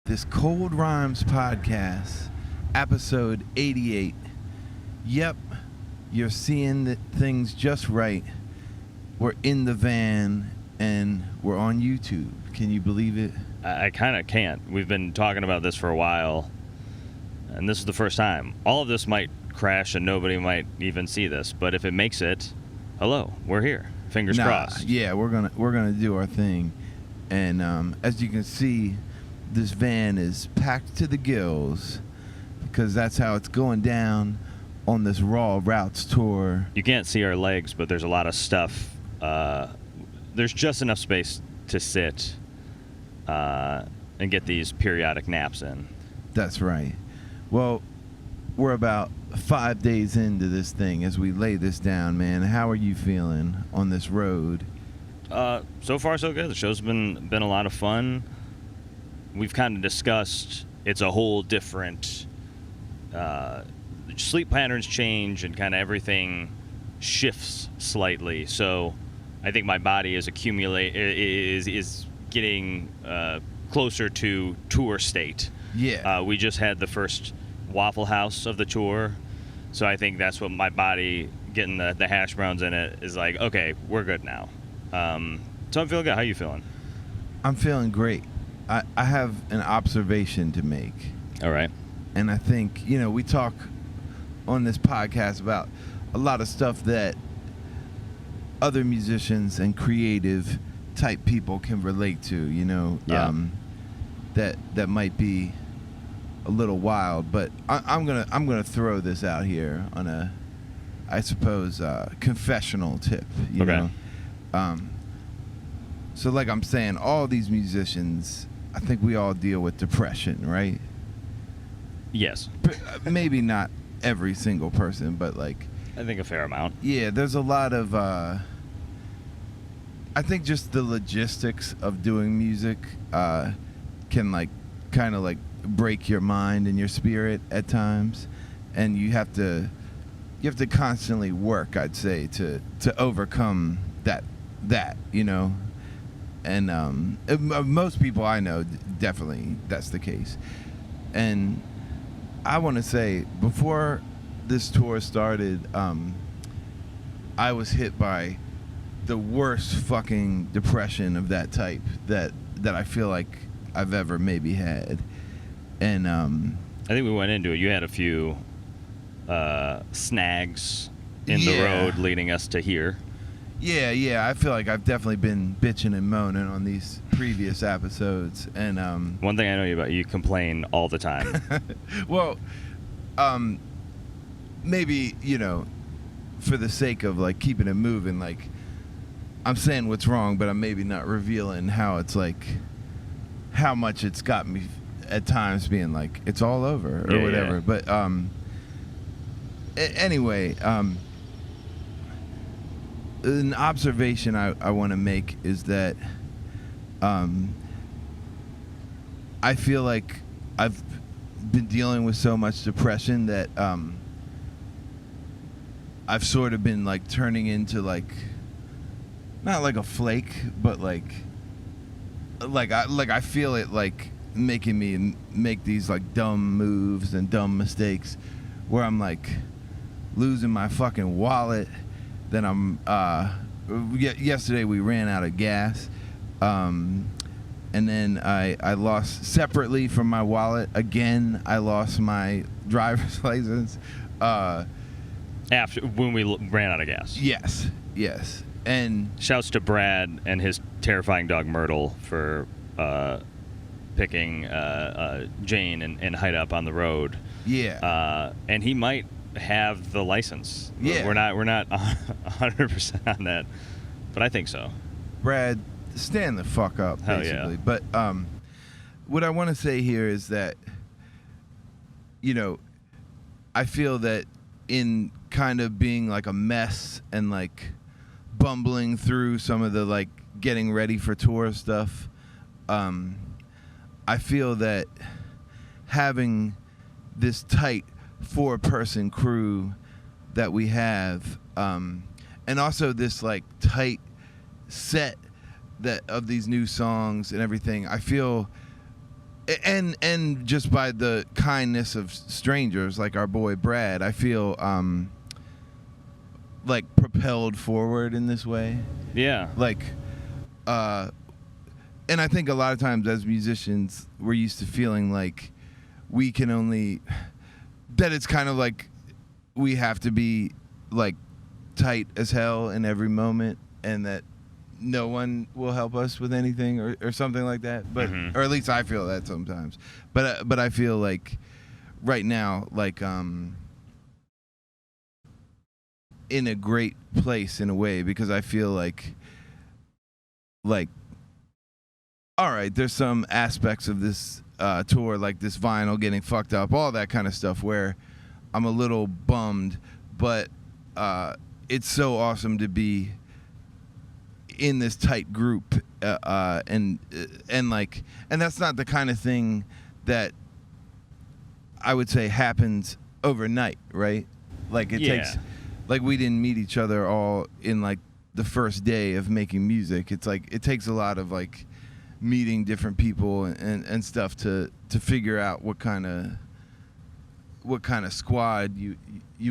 This Cold Rhymes podcast, episode 88. Yep, you're seeing things just right. We're in the van and we're on YouTube. Can you believe it? I kind of can't. We've been talking about this for a while, and this is the first time. All of this might crash and nobody might even see this, but if it makes it, hello, we're here. Fingers crossed. Yeah, we're gonna do our thing. And as you can see, this van is packed to the gills because that's how it's going down on this Raw Routes tour. You can't see our legs, but there's a lot of stuff. There's just enough space to sit and get these periodic naps in. That's right. Well, we're about 5 days into this thing as we lay this down, man. How are you feeling on this road? So far, so good. The show's been a lot of fun. We've kind of discussed it's a whole different sleep patterns change and kind of everything shifts slightly. So I think my body is getting closer to tour state. Yeah. We just had the first Waffle House of the tour, so I think that's what my body, getting the hash browns in it, is like, okay, we're good now. So I'm feeling good. How you feeling? I'm feeling great. I have an observation to make. All right. And I think, we talk on this podcast about a lot of stuff that other musicians and creative type people can relate to, Yeah. That might be a little wild, but I'm gonna throw this out here on a, I suppose, confessional tip. You Okay. know. So like I'm saying, all these musicians, I think we all deal with depression, right? Yes. Maybe not every single person, but like, I think a fair amount. yeah, there's a lot of I think just the logistics of doing music can like kind of like break your mind and your spirit at times, and you have to constantly work, I'd say, to overcome that and most people I know, definitely that's the case. And I want to say, before this tour started, I was hit by the worst fucking depression of that type that I feel like I've ever maybe had. And I think we went into it. You had a few snags in the road leading us to here. Yeah, I feel like I've definitely been bitching and moaning on these previous episodes. And one thing I know you about, you complain all the time. well, maybe, for the sake of like keeping it moving, like I'm saying what's wrong, but I'm maybe not revealing how it's like, how much it's got me at times being like, it's all over or whatever. Yeah. But anyway, an observation I want to make is that I feel like I've been dealing with so much depression that I've sort of been like turning into like, not like a flake, but like I feel it like making me make these like dumb moves and dumb mistakes where I'm like losing my fucking wallet. Then I'm yesterday we ran out of gas, and then I lost, separately from my wallet again, I lost my driver's license After when we ran out of gas. Yes. And shouts to Brad and his terrifying dog Myrtle for picking Jane and Hyde up on the road. Yeah. And he might have the license. Yeah. We're not 100% on that, but I think so. Brad, stand the fuck up, Hell basically. yeah. But what I want to say here is that, I feel that in kind of being like a mess and like bumbling through some of the like getting ready for tour stuff, I feel that having this tight 4-person crew that we have, and also this like tight set that of these new songs and everything, I feel and just by the kindness of strangers like our boy Brad, I feel like propelled forward in this way. Yeah. Like, and I think a lot of times as musicians, we're used to feeling like we can only, that it's kind of like we have to be like tight as hell in every moment, and that no one will help us with anything or something like that. But or at least I feel that sometimes. But I feel like right now, like in a great place in a way, because I feel like all right, there's some aspects of this tour, like this vinyl getting fucked up, all that kind of stuff, where I'm a little bummed, but it's so awesome to be in this tight group, and that's not the kind of thing that I would say happens overnight, right? Like it takes, like we didn't meet each other all in like the first day of making music. It's like it takes a lot of like meeting different people and stuff to figure out what kind of squad you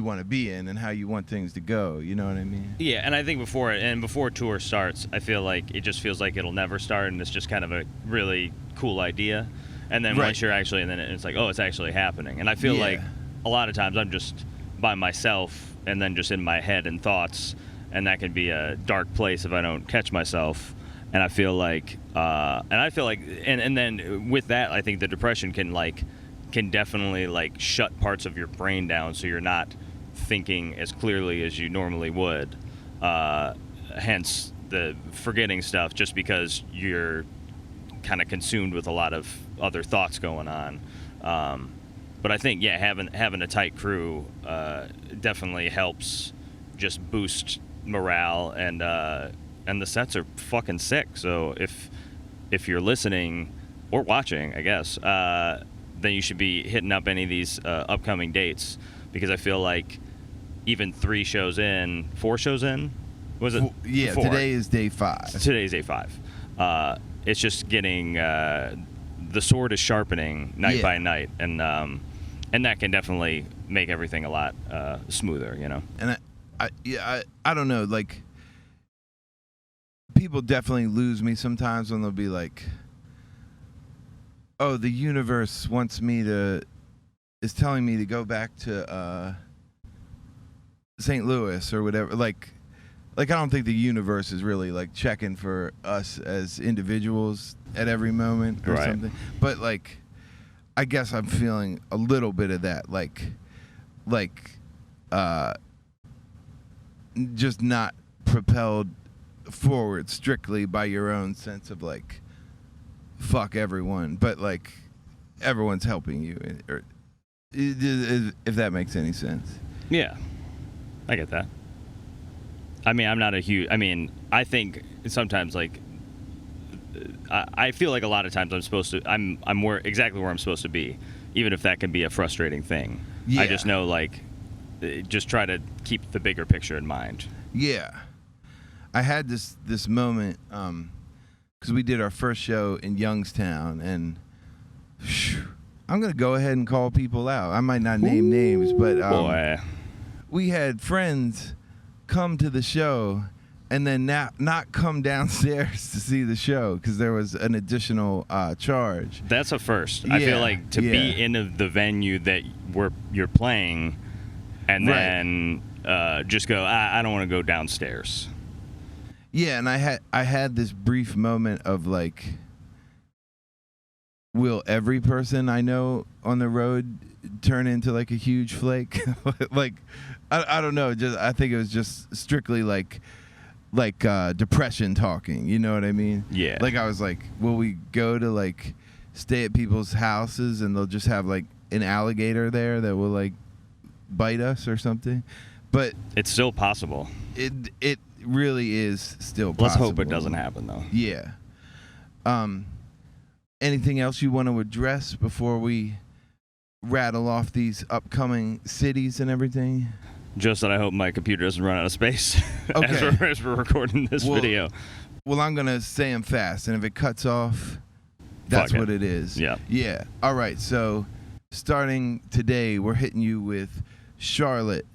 want to be in and how you want things to go. You know what I mean? Yeah, and I think before tour starts, I feel like it just feels like it'll never start, and it's just kind of a really cool idea. And then once you're actually, and then it's like, oh, it's actually happening. And I feel like a lot of times I'm just by myself and then just in my head and thoughts, and that can be a dark place if I don't catch myself. And I feel like, and then with that, I think the depression can definitely like shut parts of your brain down, so you're not thinking as clearly as you normally would. Hence the forgetting stuff, just because you're kind of consumed with a lot of other thoughts going on. But I think having a tight crew definitely helps just boost morale, and the sets are fucking sick. So if you're listening or watching, I guess, then you should be hitting up any of these upcoming dates, because I feel like even 4 shows in, was it? Yeah, 4? Today is day 5. Today's day 5. It's just getting the sword is sharpening night by night, and that can definitely make everything a lot smoother, you know. And I don't know, like people definitely lose me sometimes when they'll be like, oh, the universe is telling me to go back to St. Louis or whatever. Like I don't think the universe is really like checking for us as individuals at every moment or something. But like, I guess I'm feeling a little bit of that, like just not propelled forward strictly by your own sense of like, fuck everyone, but like everyone's helping you, or if that makes any sense. Yeah, I get that. I mean, I think sometimes like I feel like a lot of times I'm exactly where I'm supposed to be, even if that can be a frustrating thing. I just know, like, just try to keep the bigger picture in mind. Yeah, I had this moment because we did our first show in Youngstown, and I'm gonna go ahead and call people out. I might not name names, but we had friends come to the show and then not come downstairs to see the show because there was an additional charge. That's a first. I feel like to be in the venue that you're playing, and then just go, I don't want to go downstairs. Yeah, and I had this brief moment of like, will every person I know on the road turn into like a huge flake? Like, I don't know. I think it was just strictly like depression talking. You know what I mean? Yeah. Like I was like, will we go to like stay at people's houses and they'll just have like an alligator there that will like bite us or something? But it's still possible. It really is still possible. Let's hope it doesn't happen though. Yeah. Anything else you want to address before we rattle off these upcoming cities and everything? Just that I hope my computer doesn't run out of space as we're recording this video. Well, I'm going to say them fast, and if it cuts off, That's Fuck what it is. Yeah. Yeah. All right. So starting today, we're hitting you with Charlotte,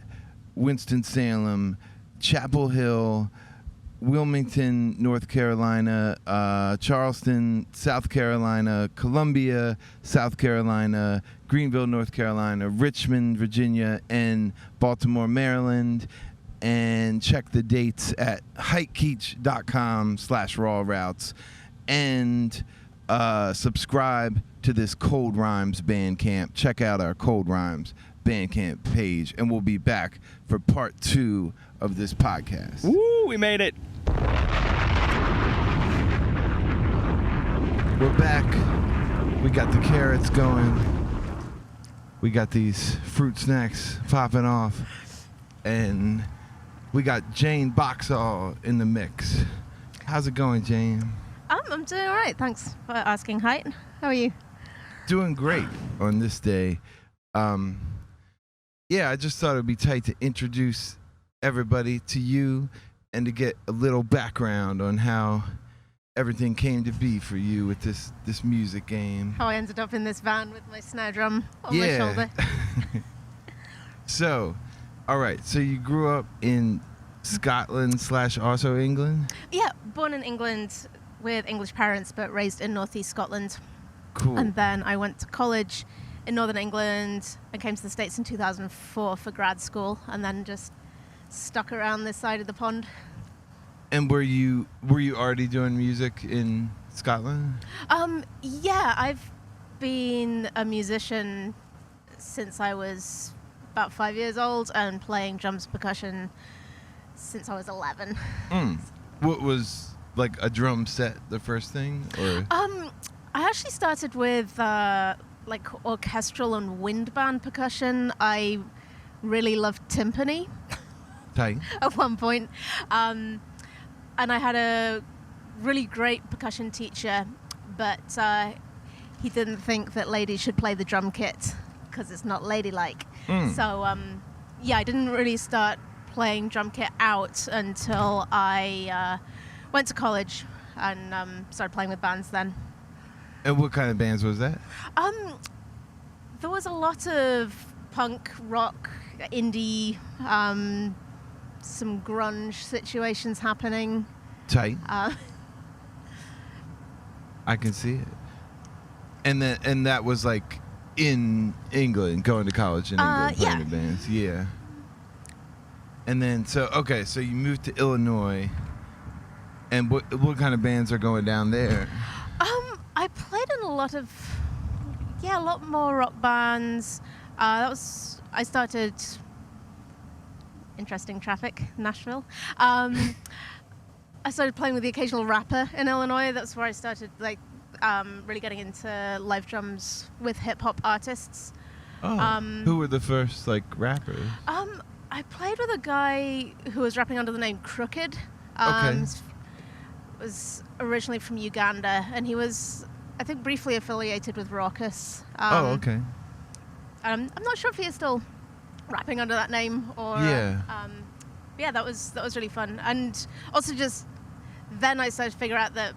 Winston-Salem, Chapel Hill, Wilmington, North Carolina, Charleston, South Carolina, Columbia, South Carolina, Greenville, North Carolina, Richmond, Virginia, and Baltimore, Maryland. And check the dates at hikekeach.com/raw routes. And subscribe to this Cold Rhymes Bandcamp. Check out our Cold Rhymes Bandcamp page. And we'll be back for part 2 of this podcast. Woo, we made it. We're back. We got the carrots going. We got these fruit snacks popping off. And we got Jane Boxall in the mix. How's it going, Jane? I'm doing all right. Thanks for asking, Height. How are you? Doing great on this day. Yeah, I just thought it would be tight to introduce everybody to you and to get a little background on how everything came to be for you with this music game. How I ended up in this van with my snare drum on my shoulder. So, all right. So you grew up in Scotland / also England? Yeah, born in England with English parents, but raised in northeast Scotland. Cool. And then I went to college in northern England and came to the States in 2004 for grad school, and then just stuck around this side of the pond. And were you already doing music in Scotland? Yeah, I've been a musician since I was about 5 years old and playing drums percussion since I was 11. What was like a drum set the first thing, or? I actually started with like orchestral and wind band percussion. I really loved timpani Tight. at one point. And I had a really great percussion teacher, but he didn't think that ladies should play the drum kit because it's not ladylike. So, yeah, I didn't really start playing drum kit out until I went to college and started playing with bands then. And what kind of bands was that? There was a lot of punk, rock, indie, some grunge situations happening. Tight. I can see it. And that was like in England, going to college in England, playing in bands. Yeah. And then so you moved to Illinois. And what kind of bands are going down there? I played in a lot more rock bands. I started Interesting Traffic, Nashville. I started playing with the occasional rapper in Illinois. That's where I started really getting into live drums with hip hop artists. Oh, who were the first rappers? I played with a guy who was rapping under the name Crooked. Was originally from Uganda, and he was, I think, briefly affiliated with Raucous. Okay. I'm not sure if he is still rapping under that name or. Yeah. Yeah, that was really fun, and also just then I started to figure out that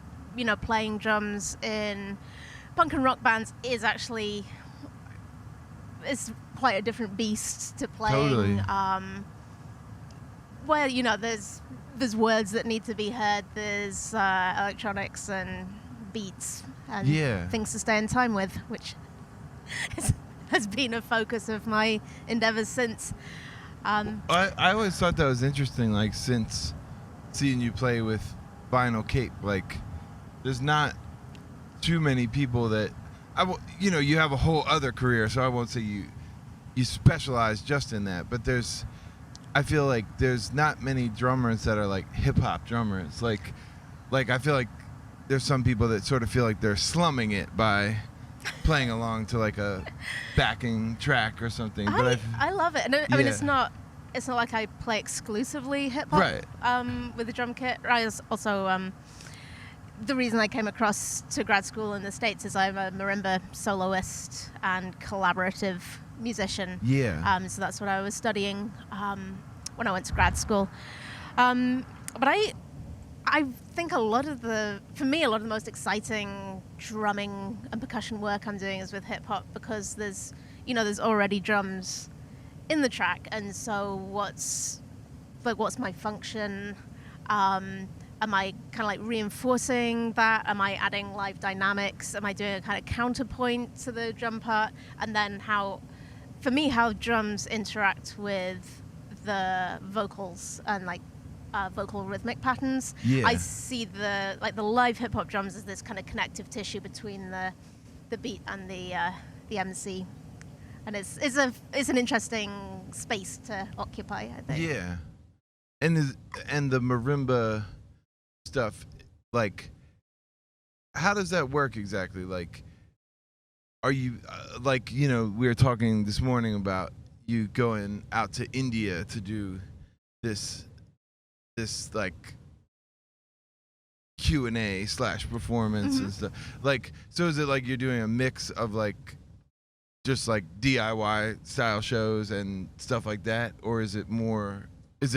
playing drums in punk and rock bands is actually quite a different beast to playing. Totally. Where there's words that need to be heard. There's electronics and beats and things to stay in time with, which has been a focus of my endeavors since. I always thought that was interesting, since seeing you play with Vinyl Cape, there's not too many people that you have a whole other career, so I won't say you specialize just in that, but I feel like there's not many drummers that are hip hop drummers. I feel like there's some people that sort of feel like they're slumming it by playing along to a backing track or something. But I love it. And I mean, it's not like I play exclusively hip hop with the drum kit. I also the reason I came across to grad school in the States is I'm a marimba soloist and collaborative musician. Yeah. So that's what I was studying when I went to grad school. But I I think for me, a lot of the most exciting drumming and percussion work I'm doing is with hip hop, because there's already drums in the track, and so what's my function? Am I kind of like reinforcing that? Am I adding live dynamics? Am I doing a kind of counterpoint to the drum part? And then how drums interact with the vocals and like vocal rhythmic patterns. Yeah. I see the live hip hop drums as this kind of connective tissue between the beat and the MC, and it's an interesting space to occupy, I think. Yeah, and the marimba stuff, like, how does that work exactly? Like, are you we were talking this morning about you going out to India to do this like Q&A / performance and stuff. Like, so is it like you're doing a mix of like just like DIY style shows and stuff like that, or is it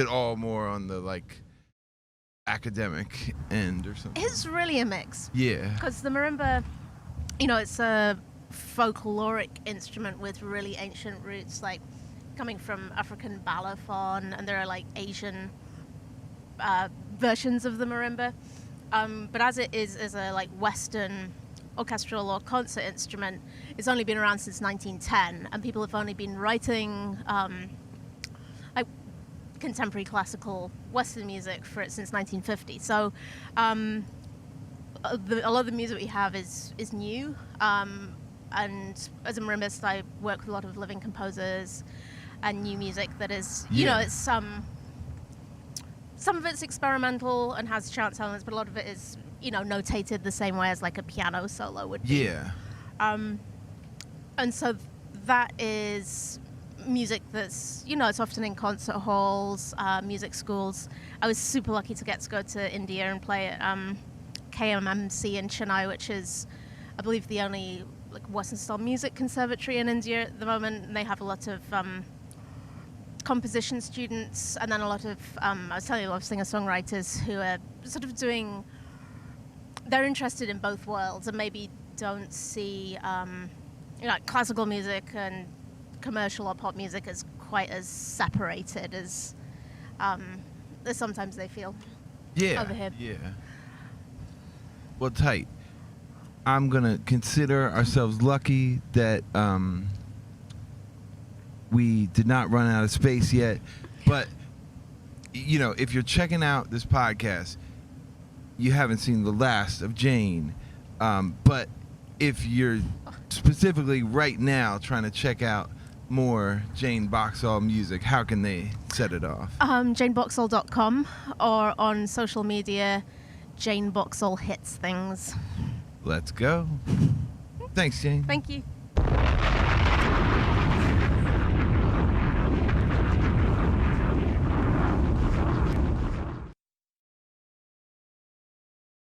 all more on the like academic end or something? It's really a mix. Yeah. Because the marimba, it's a folkloric instrument with really ancient roots, like coming from African balafon, and there are like Asian versions of the marimba. But as it is as a like Western orchestral or concert instrument, it's only been around since 1910, and people have only been writing like contemporary classical Western music for it since 1950. So a lot of the music we have is new. And as a marimbist, I work with a lot of living composers and new music that is, it's some of it's experimental and has chance elements, but a lot of it is, notated the same way as like a piano solo would be. Yeah. And so that is music that's, it's often in concert halls, music schools. I was super lucky to get to go to India and play at KMMC in Chennai, which is, I believe, the only like Western style music conservatory in India at the moment. And they have a lot of composition students, and then a lot of I was telling you, a lot of singer-songwriters who are sort of they're interested in both worlds and maybe don't see like classical music and commercial or pop music as quite as separated as sometimes they feel over here. Yeah. Well, tight. I'm gonna consider ourselves lucky that we did not run out of space yet. But if you're checking out this podcast, you haven't seen the last of Jane. But if you're specifically right now trying to check out more Jane Boxall music, how can they set it off? JaneBoxall.com, or on social media, Jane Boxall Hits Things. Let's go. Thanks, Jane. Thank you.